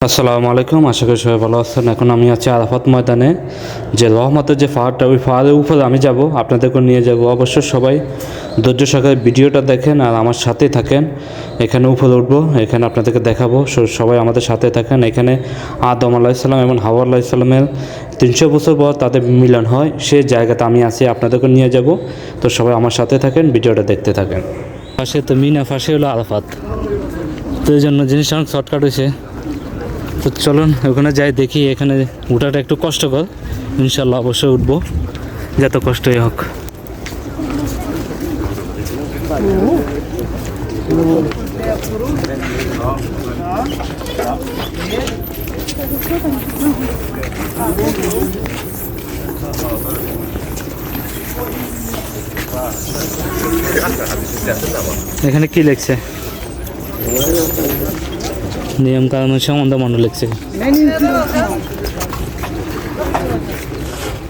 আসসালামু আলাইকুম, আশা করি সবাই ভালো আছেন। এখন আমি আছি আরাফাত ময়দানে, যে রহমতের যে পাহাড়টা, ওই পাহাড়ের উপরে আমি যাব, আপনাদেরকে নিয়ে যাব। অবশ্যই সবাই ধৈর্য সহকারে ভিডিওটা দেখেন আর আমার সাথেই থাকেন। এখানে উপরে উঠবো, এখানে আপনাদেরকে দেখাবো, সবাই আমাদের সাথে থাকেন। এখানে আদম আলাইসাল্লাম এবং হাওয়া আলাইসাল্লামের 300 বছর পর তাদের মিলন হয়, সেই জায়গাতে আমি আছি, আপনাদেরকে নিয়ে যাব। তো সবাই আমার সাথে থাকেন, ভিডিওটা দেখতে থাকেন। পাশে তো মিনা, পাশে হলো আরাফাত, তো এই জন্য জিনিসটা অনেক শর্টকাট হয়েছে। তো চলুন ওখানে যাই, দেখি। এখানে ওঠাটা একটু কষ্টকর, ইনশাল্লাহ অবশ্যই উঠবো, যত কষ্টই হোক। এখানে কি লিখছে? নিয়ম কানুন সম্বন্ধে মনে লিখছে।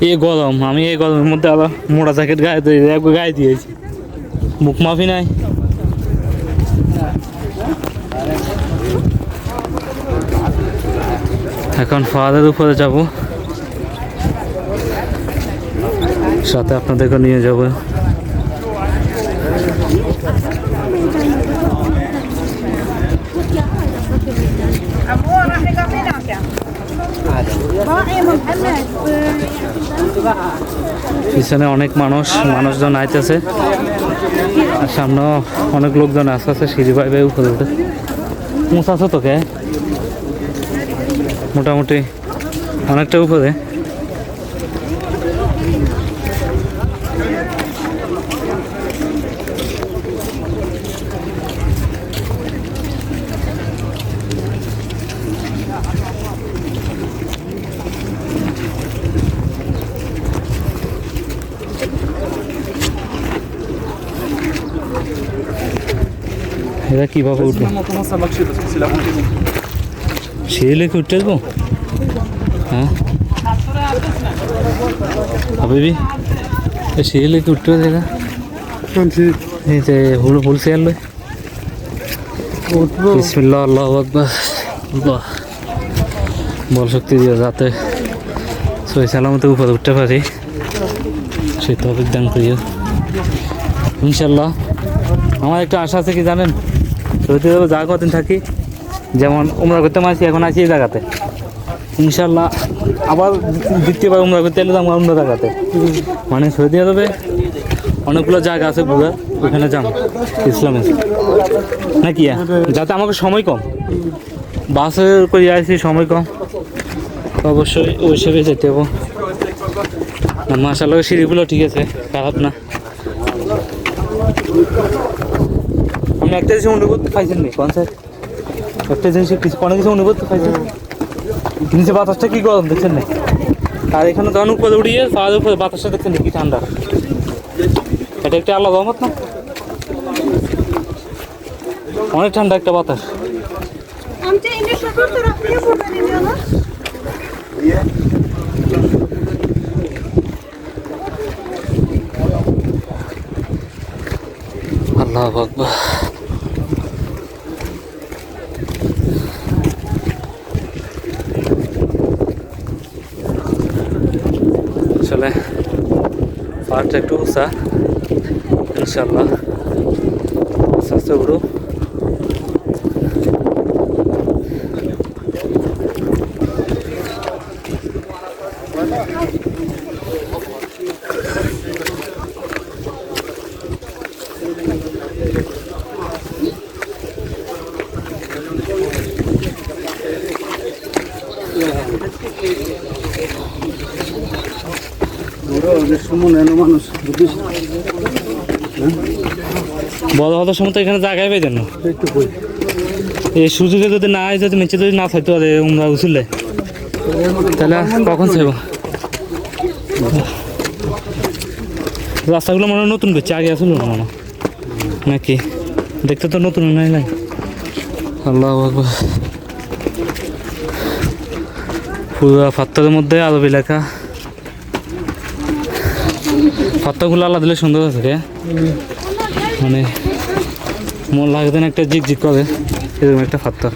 এই গরম, আমি এই গরমের মধ্যে আবার মোটা জ্যাকেট গায়ে দিয়েছি, মুখ মাফি নাই। এখন পাহাড়ের উপরে যাব, সাথে আপনাদেরকে নিয়ে যাব। পিছনে অনেক মানুষজন আইতেছে, আর সামনেও অনেক লোকজন আসতেছে সিঁড়ি বাইবে উপরে উঠে। উঁচা আছে তোকে মোটামুটি অনেকটা উপরে। এটা কীভাবে উঠবো? সিঁড়ি লেগে উঠতে আসবো? হ্যাঁ হাবিবি, সিঁড়ি লেগে উঠতে হবে। এই যে হুলসে আনলো, বিসমিল্লাহ, আল্লাহু আকবার। বল শক্তি দিয়ে যাতে সহি সালামতে উপরে উঠতে পারি, সেই তৌফিক দান করিও ইনশাল্লাহ। আমার একটা আশা আছে, কি জানেন? সৌদি আরবে যা কদিন থাকি, যেমন উমরা করতে মাসি, এখন আছি এই জায়গাতে, ইনশাল্লাহ আবার দ্বিতীয়বার উমরা করতে এলে যাবো অন্য জায়গাতে। মানে সৌদি আরবে অনেকগুলো জায়গা আছে ঘুরার, ওইখানে যান ইসলামের নাকি, যাতে আমাকে সময় কম, বাসে করে আসছি সময় কম, তো অবশ্যই ওই হিসেবে যেতে হবো। মাশাআল্লাহ সিঁড়িগুলো ঠিক আছে, খারাপ না। আপনি একটা জিনিস অনুভূত পাইছেন নি? কোন স্যার একটা জিনিস কোনো কিছু অনুভূত পাইছেন? নিচে বাতাসটা কি গরম দেখছেন না? আর এখানে যখন উপরে উঠিয়ে পাহাড়ের উপরে বাতাসটা দেখছেন কি ঠান্ডা। এটা একটা আল্লাহ রহমত না? অনেক ঠান্ডা একটা বাতাস। আল্লাহু আকবার। আসলে পাহাড়টা একটু উঁচা, ইনশাল্লাহ আস্তে আস্তে উঠো। বড় হওয়ার সময় তো এখানে জায়গায় পেতেন না, এই সুযোগে যদি না হয়, যদি নিচে যদি না থাকতে পারে উমরা উচুলে, তাহলে কখন চাইব? রাস্তাগুলো মনে হয় নতুন করছে, আগে আসলো না মনে নাকি? দেখতে তো নতুন নাই নাই। আল্লাহু আকবার। পুরো পাথরের মধ্যে আরবি লেখা, পাত্তাগুলো আল্লাহ দিলে সুন্দর আছে রে, মানে মন লাগবে না, একটা জিক জিক করে এরকম একটা পাত্তা।